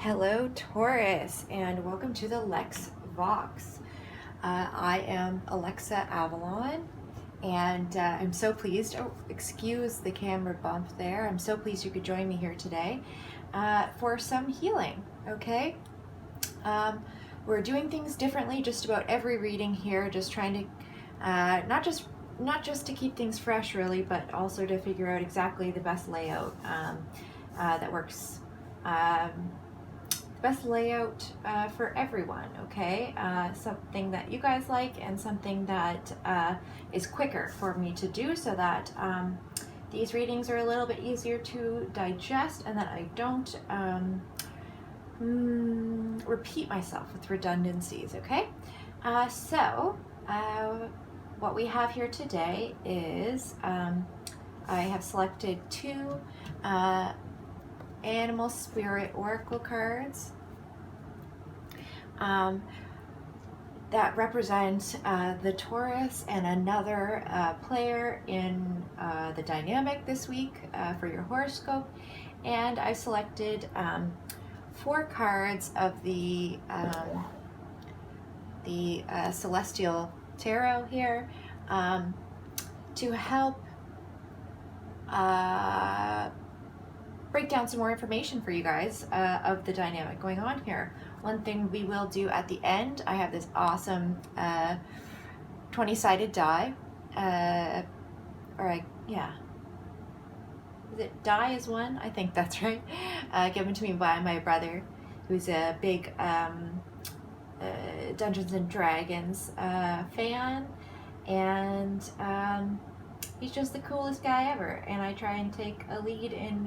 Hello, Taurus, and welcome to the Lex Vox. I am Alexa Avalon, and I'm so pleased. Oh, excuse the camera bump there. I'm so pleased you could join me here today for some healing. Okay, we're doing things differently just about every reading here. Just trying to not just to keep things fresh, really, but also to figure out exactly the best layout that works. Best layout for everyone, okay? Something that you guys like and something that is quicker for me to do so that these readings are a little bit easier to digest and that I don't repeat myself with redundancies, okay? What we have here today is I have selected two Animal Spirit Oracle cards that represent the Taurus and another player in the dynamic this week for your horoscope. And I selected 4 cards of the Celestial Tarot here to help break down some more information for you guys of the dynamic going on here. One thing we will do at the end, I have this awesome 20-sided die, is it die is one? I think that's right. Given to me by my brother, who's a big Dungeons and Dragons fan, and he's just the coolest guy ever, and I try and take a lead in,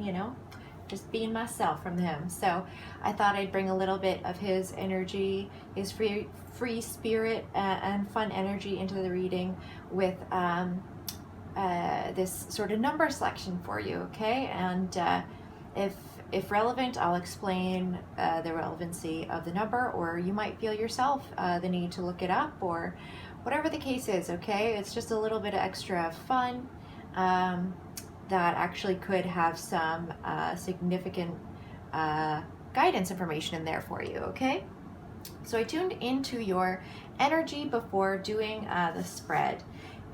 just being myself from him. So I thought I'd bring a little bit of his energy, his free spirit and fun energy into the reading with this sort of number selection for you, okay? And if relevant, I'll explain the relevancy of the number, or you might feel yourself the need to look it up, or whatever the case is, okay? It's just a little bit of extra fun that actually could have some significant guidance information in there for you, okay? So I tuned into your energy before doing the spread,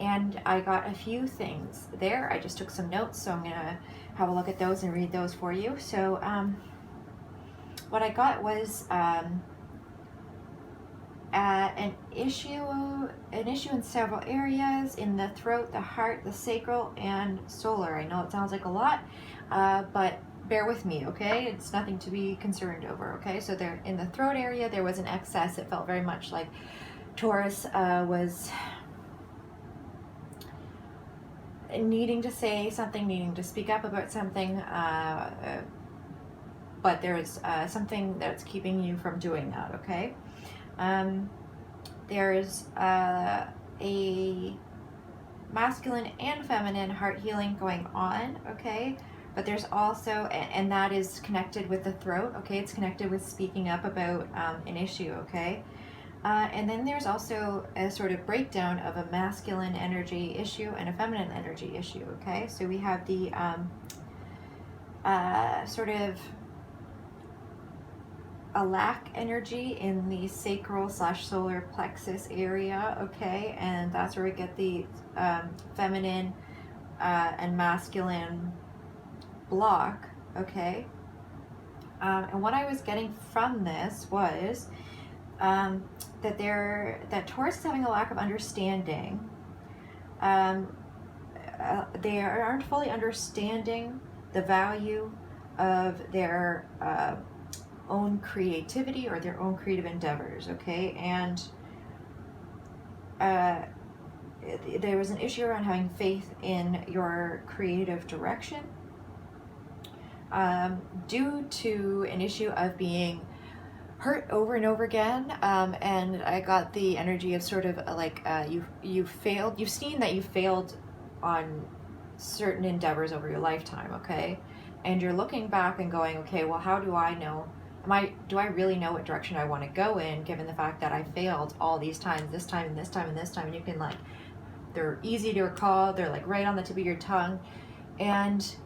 and I got a few things there. I just took some notes, so I'm gonna have a look at those and read those for you. So what I got was an issue in several areas in the throat, the heart, the sacral, and solar. I know it sounds like a lot, but bear with me, okay? It's nothing to be concerned over, okay? So there, in the throat area, there was an excess. It felt very much like Taurus was needing to say something, needing to speak up about something, but there's something that's keeping you from doing that, okay? There's a masculine and feminine heart healing going on, okay? But there's also, and that is connected with the throat, okay? It's connected with speaking up about an issue, okay? And then there's also a sort of breakdown of a masculine energy issue and a feminine energy issue, okay? So we have the sort of a lack energy in the sacral / solar plexus area, okay? And that's where we get the feminine and masculine block, okay? And what I was getting from this was that Taurus is having a lack of understanding. They aren't fully understanding the value of their own creativity or their own creative endeavors, okay? And there was an issue around having faith in your creative direction due to an issue of being hurt over and over again, and I got the energy of sort of like you've seen that you failed on certain endeavors over your lifetime, okay? And you're looking back and going, okay, well, how do I know? Do I really know what direction I want to go in, given the fact that I failed all these times, this time and this time and this time? And you can, like, they're easy to recall, they're like right on the tip of your tongue, and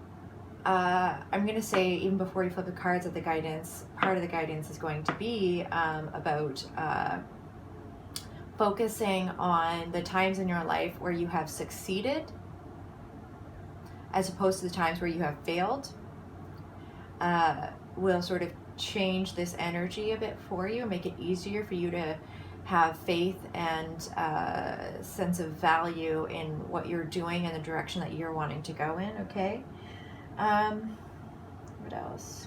I'm going to say, even before you flip the cards, that the guidance, part of the guidance is going to be about focusing on the times in your life where you have succeeded as opposed to the times where you have failed. Will sort of change this energy a bit for you, make it easier for you to have faith and sense of value in what you're doing and the direction that you're wanting to go in, okay? What else?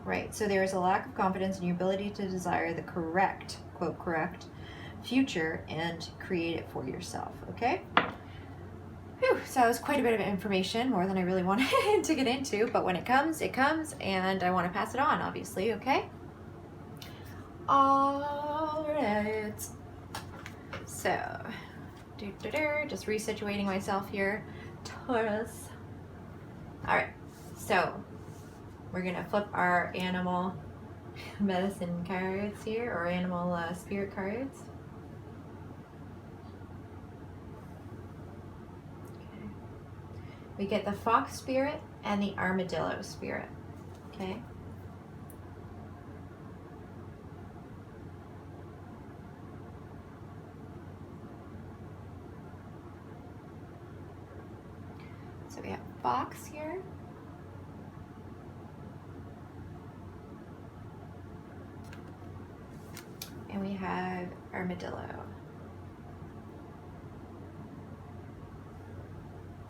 Right, so there is a lack of confidence in your ability to desire the correct, quote, correct future and create it for yourself, okay? Whew, so that was quite a bit of information, more than I really wanted to get into, but when it comes, and I want to pass it on, obviously, okay? All right. So, just resituating myself here. Taurus. All right, so we're gonna flip our animal medicine cards here, or animal spirit cards. Okay. We get the fox spirit and the armadillo spirit. Okay. So we have fox here. And we have armadillo.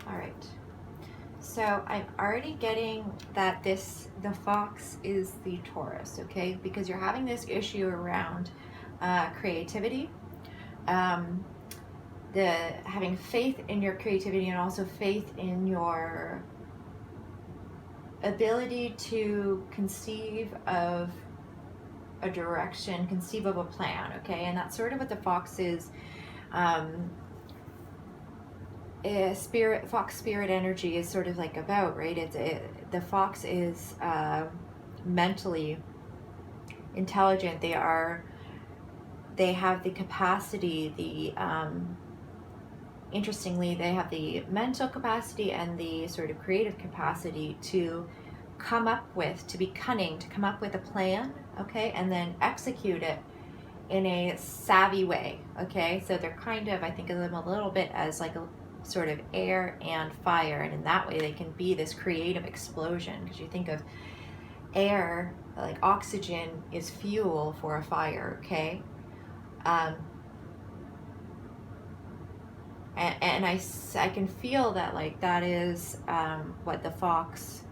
All right. So I'm already getting that the fox is the Taurus, okay? Because you're having this issue around creativity, having faith in your creativity, and also faith in your ability to conceive of a direction, conceive of a plan, okay? And that's sort of what the fox is. Fox spirit energy is sort of like about, right? The fox is mentally intelligent. They have the capacity, interestingly, they have the mental capacity and the sort of creative capacity to be cunning, to come up with a plan, okay, and then execute it in a savvy way, okay? So they're kind of, I think of them a little bit as like a sort of air and fire, and in that way they can be this creative explosion, because you think of air, like oxygen is fuel for a fire, okay? And I can feel that, like, that is what the fox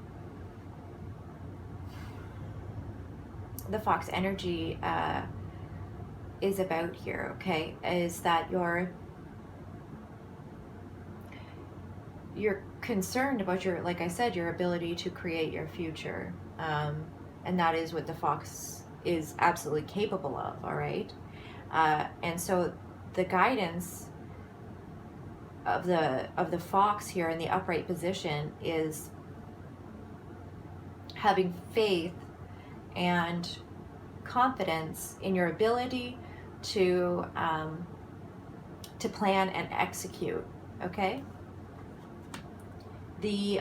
energy is about here, okay? Is that you're concerned about your, like I said, your ability to create your future, and that is what the fox is absolutely capable of, all right? And so the guidance of the fox here in the upright position is having faith and confidence in your ability to plan and execute, okay? The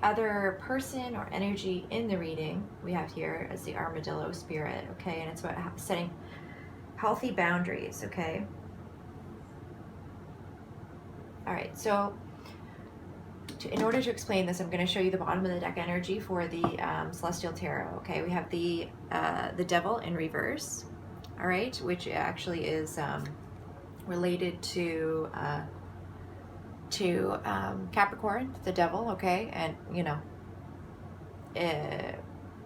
other person or energy in the reading we have here is the armadillo spirit, okay? And it's about setting healthy boundaries, okay? All right, so in order to explain this, I'm going to show you the bottom of the deck energy for the Celestial Tarot, okay? We have the Devil in reverse, all right, which actually is related to Capricorn, the Devil, okay? And, you know,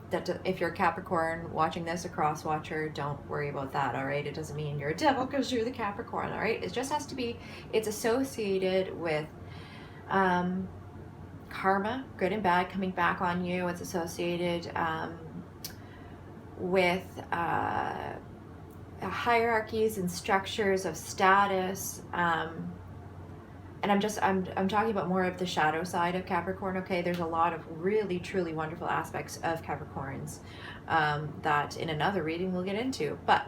that if you're a Capricorn watching this, a cross watcher, don't worry about that, all right? It doesn't mean you're a devil because you're the Capricorn, all right? It just has to be, it's associated with karma, good and bad, coming back on you. It's associated with hierarchies and structures of status, and I'm talking about more of the shadow side of Capricorn, okay? There's a lot of really, truly wonderful aspects of Capricorns that in another reading we'll get into. But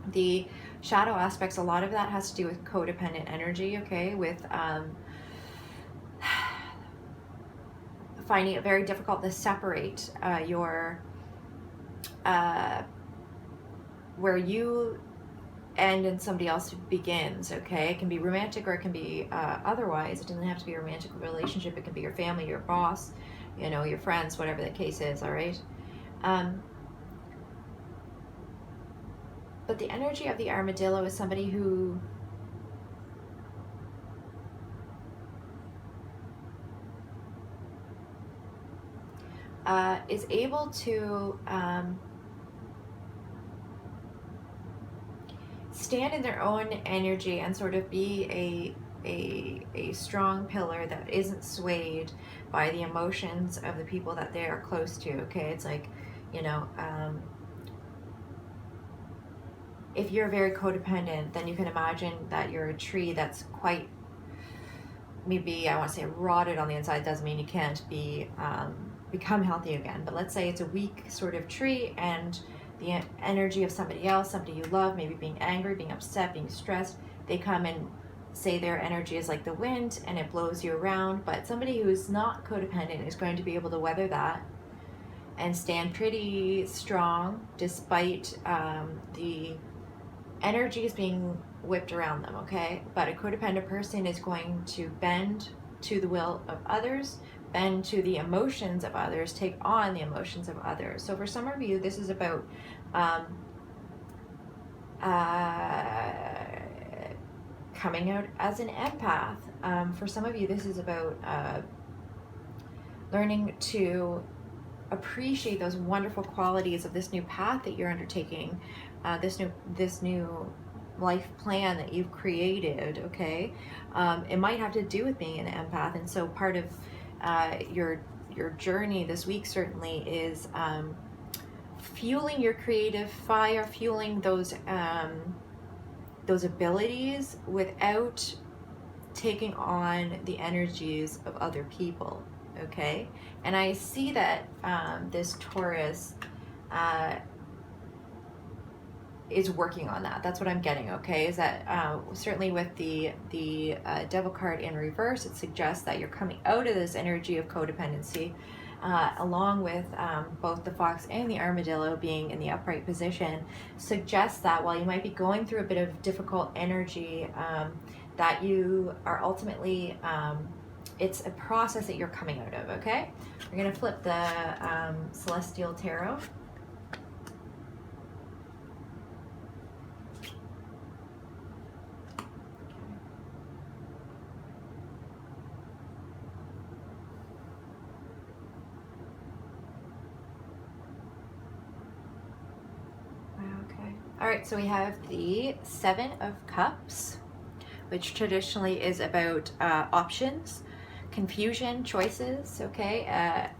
The shadow aspects, a lot of that has to do with codependent energy, okay, with finding it very difficult to separate your where you end and somebody else begins, okay? It can be romantic or it can be otherwise. It doesn't have to be a romantic relationship. It can be your family, your boss, you know, your friends, whatever the case is, all right? But the energy of the armadillo is somebody who is able to stand in their own energy and sort of be a strong pillar that isn't swayed by the emotions of the people that they are close to, okay? It's like, you know, if you're very codependent, then you can imagine that you're a tree that's quite, maybe, I want to say rotted on the inside. Doesn't mean you can't be become healthy again, but let's say it's a weak sort of tree, and the energy of somebody else, somebody you love, maybe being angry, being upset, being stressed, they come and say their energy is like the wind and it blows you around. But somebody who's not codependent is going to be able to weather that and stand pretty strong despite the energies being whipped around them, okay? But a codependent person is going to bend to the will of others, bend to the emotions of others, take on the emotions of others. So for some of you, this is about coming out as an empath. For some of you, this is about learning to appreciate those wonderful qualities of this new path that you're undertaking, this new life plan that you've created, okay? It might have to do with being an empath, and so part of your journey this week certainly is fueling your creative fire, fueling those abilities without taking on the energies of other people, okay? And I see that this Taurus is working on that. That's what I'm getting, okay? Is that certainly with the Devil card in reverse, it suggests that you're coming out of this energy of codependency, along with both the fox and the armadillo being in the upright position, suggests that while you might be going through a bit of difficult energy, that you are ultimately, it's a process that you're coming out of, okay? We're gonna flip the Celestial Tarot. All right, so we have the Seven of Cups, which traditionally is about options, confusion, choices, okay?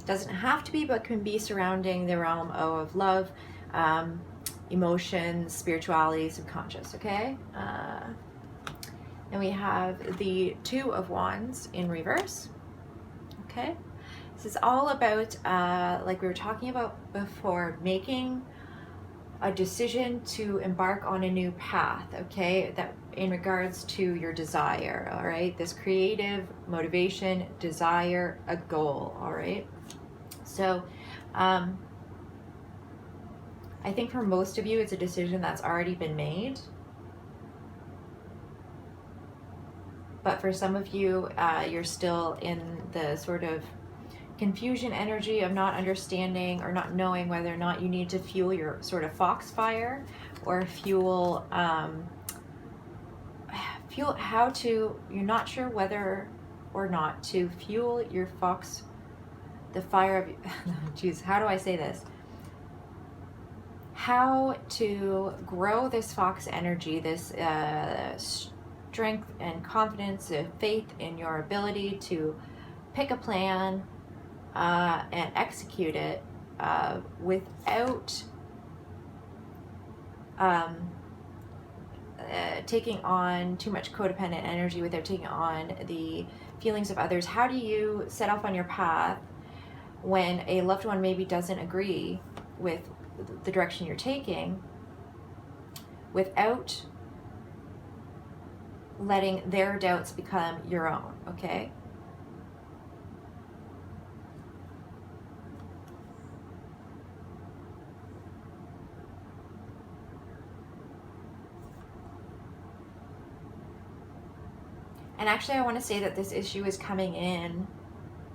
Doesn't have to be, but can be surrounding the realm of love, emotions, spirituality, subconscious, okay? Then we have the Two of Wands in reverse, okay? This is all about, like we were talking about before, making a decision to embark on a new path, okay, that in regards to your desire, all right, this creative motivation, desire, a goal, all right. So I think for most of you, it's a decision that's already been made, but for some of you, you're still in the sort of confusion energy of not understanding or not knowing whether or not you need to fuel your sort of fox fire, or fuel how to, you're not sure whether or not to fuel your fox, the fire of, geez, how do I say this? How to grow this fox energy, this strength and confidence, faith in your ability to pick a plan, and execute it without taking on too much codependent energy, without taking on the feelings of others. How do you set off on your path when a loved one maybe doesn't agree with the direction you're taking? without letting their doubts become your own, okay? And actually, I want to say that this issue is coming in,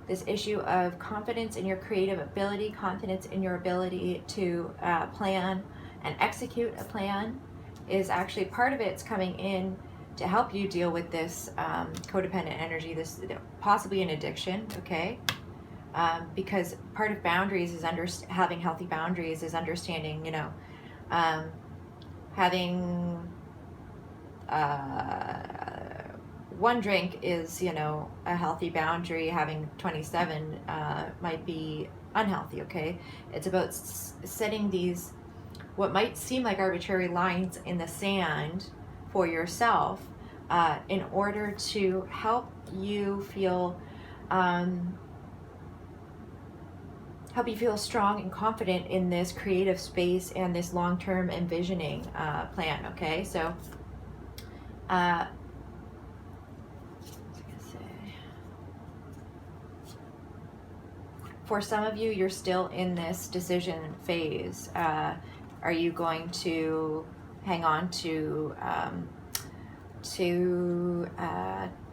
this issue of confidence in your creative ability, confidence in your ability to plan and execute a plan is actually part of it's coming in to help you deal with this codependent energy, this possibly an addiction, okay? Because part of boundaries is having healthy boundaries is understanding, you know, having one drink is, you know, a healthy boundary. Having 27 might be unhealthy, okay? It's about setting these, what might seem like arbitrary lines in the sand for yourself in order to help you feel strong and confident in this creative space and this long-term envisioning plan, okay? So for some of you, you're still in this decision phase. Are you going to hang on to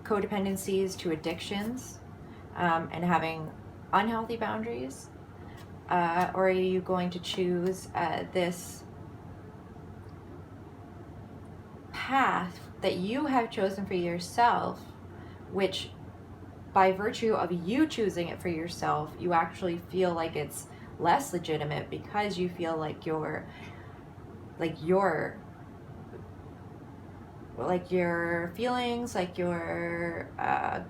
codependencies, to addictions, and having unhealthy boundaries? Or are you going to choose this path that you have chosen for yourself, which by virtue of you choosing it for yourself, you actually feel like it's less legitimate because you feel like your feelings, like your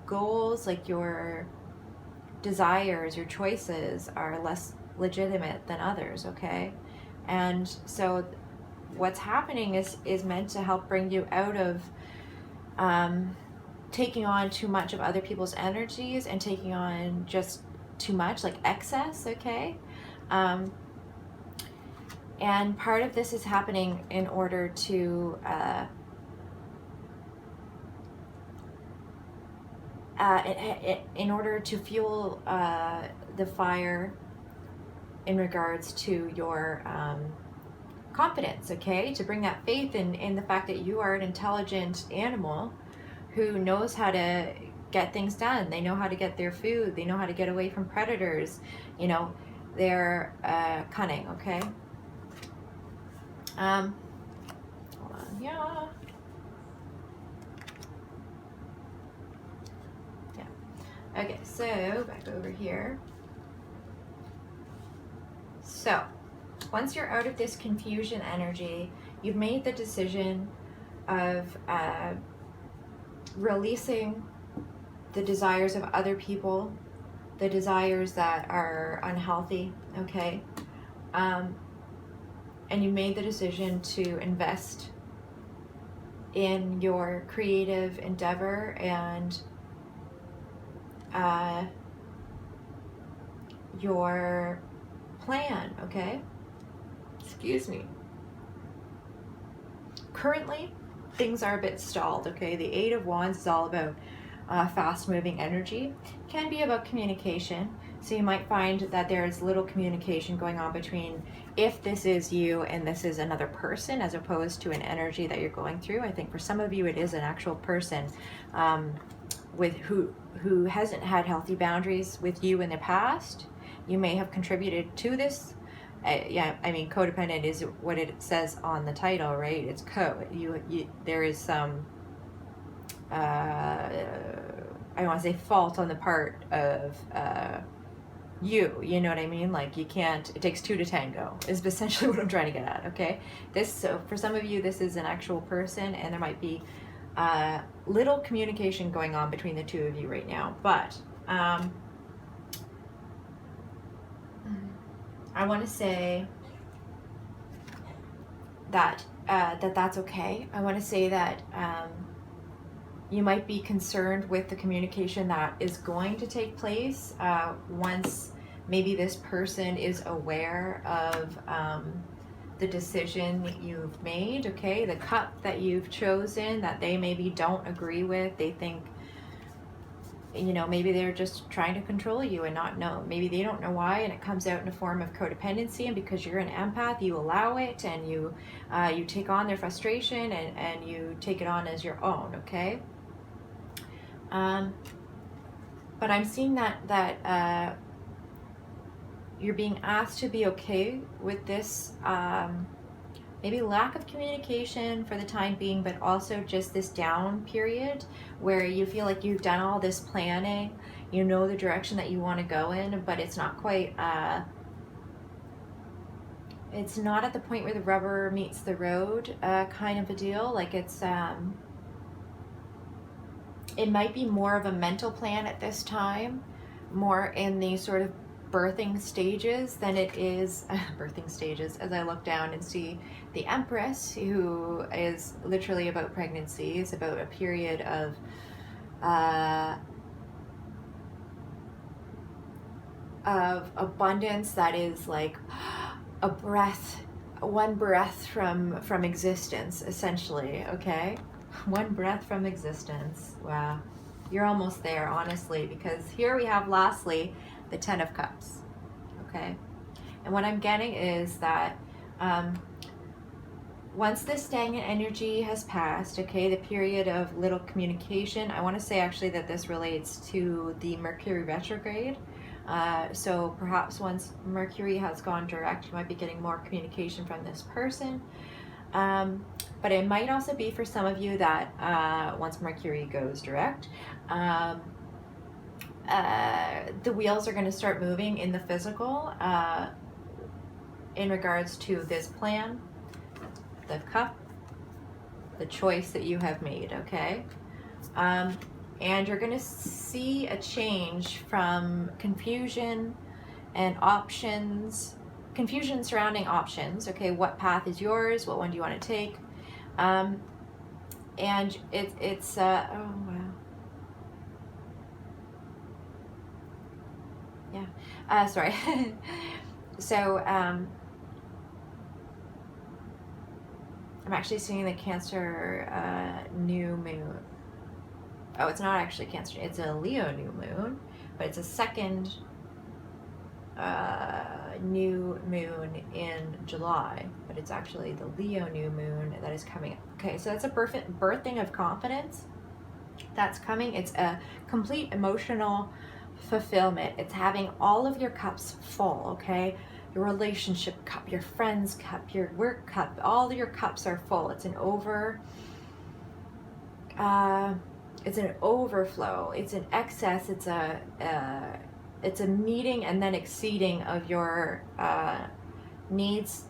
goals, like your desires, your choices are less legitimate than others, okay? And so what's happening is meant to help bring you out of taking on too much of other people's energies and taking on just too much, like excess, okay? And part of this is happening in order to in order to fuel the fire in regards to your confidence, okay? To bring that faith in the fact that you are an intelligent animal who knows how to get things done. They know how to get their food. They know how to get away from predators. You know, they're cunning, okay? Hold on, yeah. Okay, so back over here. So, once you're out of this confusion energy, you've made the decision of releasing the desires of other people, the desires that are unhealthy, okay? And you made the decision to invest in your creative endeavor and your plan, okay? Excuse me. Currently, things are a bit stalled, okay? The Eight of Wands is all about fast-moving energy. Can be about communication. So you might find that there's little communication going on between if this is you and this is another person as opposed to an energy that you're going through. I think for some of you it is an actual person with who hasn't had healthy boundaries with you in the past. You may have contributed to this. Yeah, I mean, codependent is what it says on the title, right? It's there is some I want to say fault on the part of you know what I mean? Like, you can't, it takes two to tango is essentially what I'm trying to get at, okay? So for some of you, this is an actual person, and there might be little communication going on between the two of you right now, but I want to say that that's okay. I want to say that you might be concerned with the communication that is going to take place once maybe this person is aware of the decision that you've made, okay? The cup that you've chosen that they maybe don't agree with. They think, you know, maybe they're just trying to control you and not know. Maybe they don't know why, and it comes out in a form of codependency, and because you're an empath, you allow it, and you take on their frustration, and you take it on as your own, okay? But I'm seeing that you're being asked to be okay with this maybe lack of communication for the time being, but also just this down period where you feel like you've done all this planning, you know the direction that you want to go in, but it's not quite, it's not at the point where the rubber meets the road kind of a deal. Like it's, it might be more of a mental plan at this time, more in the sort of birthing stages than it is birthing stages, as I look down and see the Empress, who is literally about pregnancy, is about a period of abundance that is like a breath, one breath from existence, essentially, okay? One breath from existence. Wow. You're almost there, honestly, because here we have, lastly, the Ten of Cups, okay? And what I'm getting is that once this stagnant energy has passed, okay, the period of little communication, I want to say actually that this relates to the Mercury retrograde. So perhaps once Mercury has gone direct, you might be getting more communication from this person. But it might also be for some of you that once Mercury goes direct, the wheels are going to start moving in the physical in regards to this plan, the cup, the choice that you have made, okay? And you're going to see a change from confusion and options, confusion surrounding options, okay? What path is yours? What one do you want to take? And it's oh wow. Yeah, sorry. So I'm actually seeing the Cancer new moon. Oh, it's not actually Cancer, it's a Leo new moon, but it's a second new moon in July, but it's actually the Leo new moon that is coming. Okay, so that's a perfect birthing of confidence that's coming. It's a complete emotional fulfillment. It's having all of your cups full, okay? Your relationship cup, your friend's cup, your work cup, all of your cups are full. It's an overflow, it's an excess, it's a meeting and then exceeding of your needs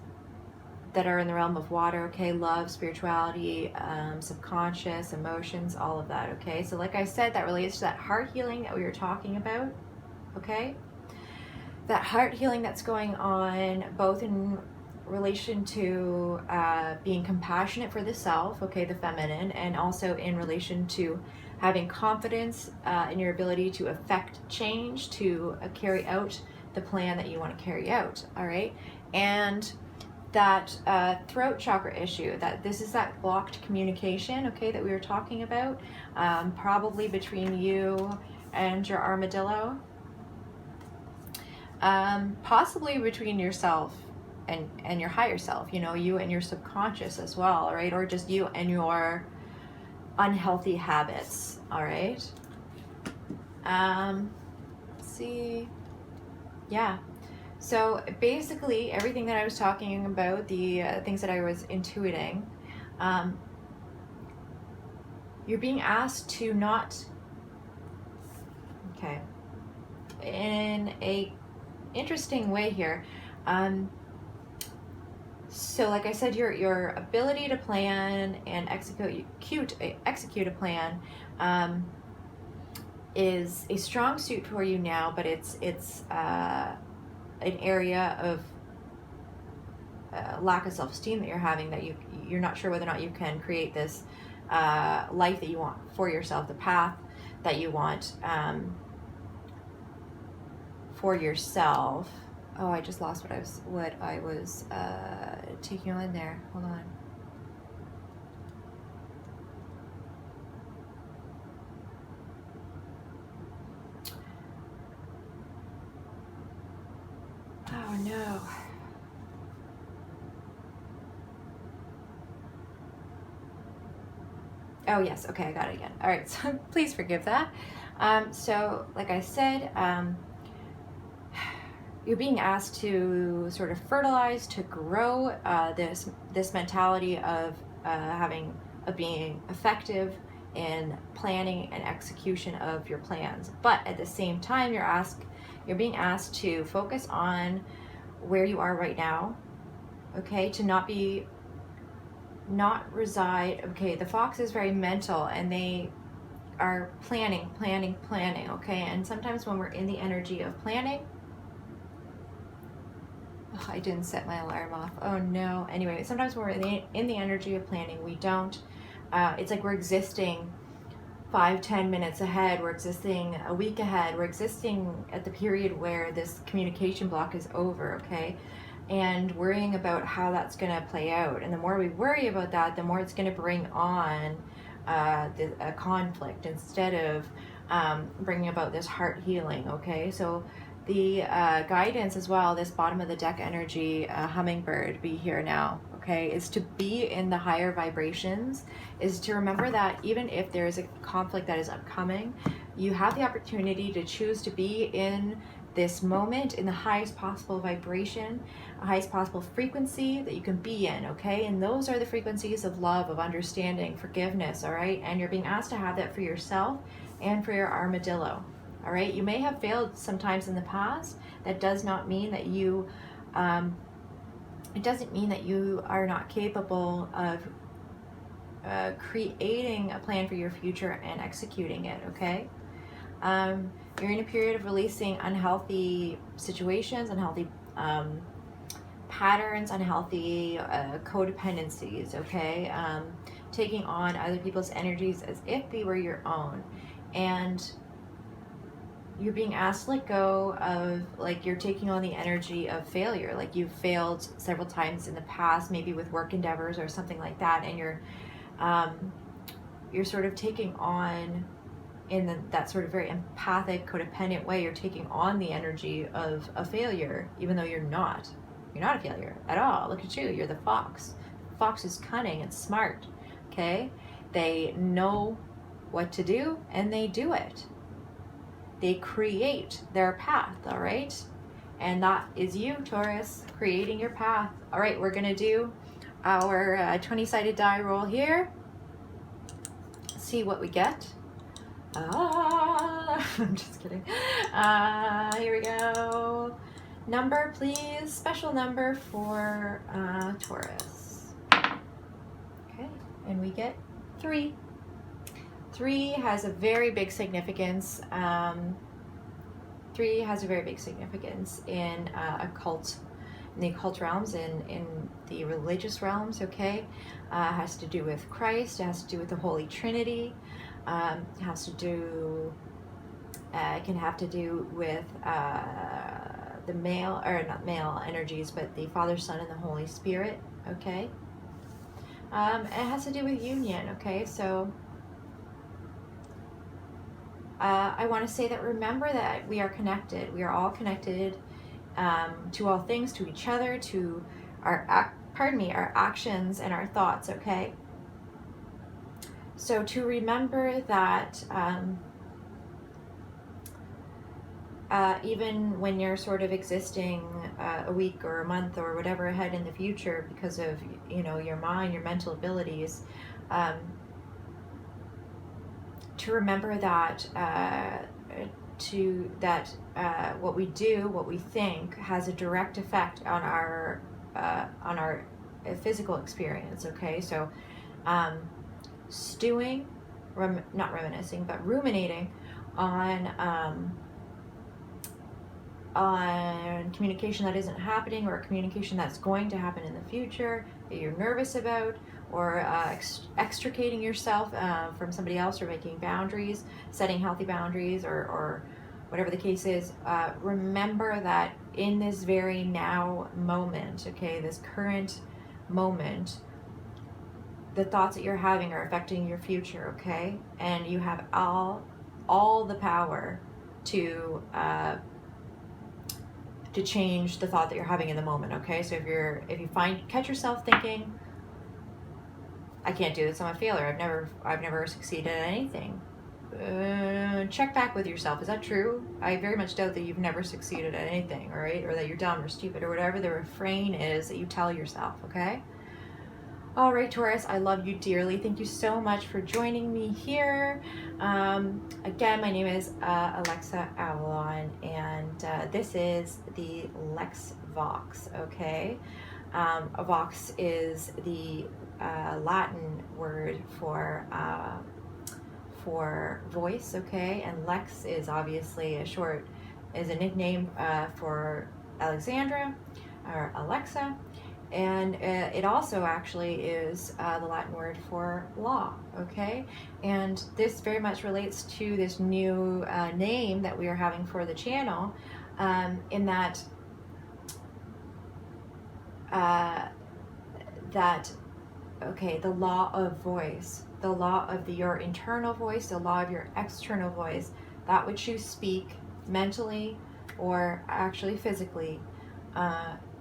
that are in the realm of water, okay? Love, spirituality, subconscious, emotions, all of that, okay? So like I said, that relates to that heart healing that we were talking about, okay? That heart healing that's going on both in relation to being compassionate for the self, okay, the feminine, and also in relation to having confidence in your ability to affect change, to carry out the plan that you want to carry out, all right? And that throat chakra issue, that this is that blocked communication, okay, that we were talking about, probably between you and your armadillo, possibly between yourself and your higher self, you know, you and your subconscious as well, right? Or just you and your unhealthy habits, all right? Let's see. Yeah. So basically everything that I was talking about, the things that I was intuiting, you're being asked to not, okay, in a interesting way here. So like I said, your ability to plan and execute a plan is a strong suit for you now, but it's an area of lack of self-esteem that you're having, that you're not sure whether or not you can create this life that you want for yourself, the path that you want for yourself. Oh, I just lost what I was taking on there. Hold on. Oh no. Oh yes, okay, I got it again. All right, so please forgive that. So like I said, you're being asked to sort of fertilize, to grow this mentality of being effective in planning and execution of your plans. But at the same time, you're being asked to focus on where you are right now. Okay, to not reside. Okay, the fox is very mental, and they are planning. Okay, and sometimes when we're in the energy of planning, I didn't set my alarm off. Oh no. Anyway, sometimes when we're in the energy of planning, we don't. It's like we're existing 5-10 minutes ahead. We're existing a week ahead. We're existing at the period where this communication block is over. Okay, and worrying about how that's going to play out. And the more we worry about that, the more it's going to bring on a conflict instead of bringing about this heart healing. Okay, so the guidance as well, this bottom of the deck energy, hummingbird, be here now, okay, is to be in the higher vibrations, is to remember that even if there is a conflict that is upcoming, you have the opportunity to choose to be in this moment in the highest possible vibration, highest possible frequency that you can be in, okay? And those are the frequencies of love, of understanding, forgiveness, all right? And you're being asked to have that for yourself and for your armadillo. All right, you may have failed sometimes in the past. That does not mean that you, it doesn't mean that you are not capable of creating a plan for your future and executing it, okay? You're in a period of releasing unhealthy situations, unhealthy patterns, unhealthy codependencies, okay? Taking on other people's energies as if they were your own. And you're being asked to let go of, like, you're taking on the energy of failure, like you've failed several times in the past, maybe with work endeavors or something like that, and you're sort of taking on, in that sort of very empathic, codependent way, you're taking on the energy of a failure, even though you're not a failure at all. Look at you, you're the fox. The fox is cunning and smart, okay? They know what to do and they do it. They create their path, all right? And that is you, Taurus, creating your path. All right, we're gonna do our 20-sided die roll here. See what we get. I'm just kidding. Here we go. Number, please. Special number for Taurus. Okay, and we get 3. 3 has a very big significance. 3 has a very big significance in in the occult realms, in the religious realms, okay? It has to do with Christ, it has to do with the Holy Trinity, it has to do, it can have to do with the male, or not male energies, but the Father, Son, and the Holy Spirit, okay? It has to do with union, okay? So I want to say that remember that we are connected. We are all connected to all things, to each other, to our actions and our thoughts, okay? So to remember that even when you're sort of existing a week or a month or whatever ahead in the future because of, you know, your mind, your mental abilities, to remember that what we do, what we think, has a direct effect on our physical experience. Okay, so stewing, not reminiscing, but ruminating on communication that isn't happening, or communication that's going to happen in the future that you're nervous about, or extricating yourself from somebody else, or making boundaries, setting healthy boundaries, or whatever the case is. Remember that in this very now moment, okay, this current moment, the thoughts that you're having are affecting your future, okay? And you have all the power to change the thought that you're having in the moment, okay? So if you catch yourself thinking, I can't do this, I'm a failure, I've never succeeded at anything. Check back with yourself. Is that true? I very much doubt that you've never succeeded at anything, all right? Or that you're dumb or stupid or whatever the refrain is that you tell yourself, okay? All right, Taurus, I love you dearly. Thank you so much for joining me here. Again, my name is Alexa Avalon, and this is the Lex Vox, okay? A vox is the Latin word for voice, okay? And Lex is obviously is a nickname for Alexandra or Alexa. And it also actually is the Latin word for law, okay? And this very much relates to this new name that we are having for the channel, in that okay, the law of voice, the law of your internal voice, the law of your external voice, that which you speak mentally or actually physically,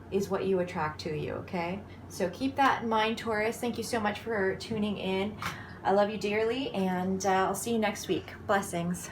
is what you attract to you, okay? So keep that in mind, Taurus. Thank you so much for tuning in. I love you dearly, and I'll see you next week. Blessings.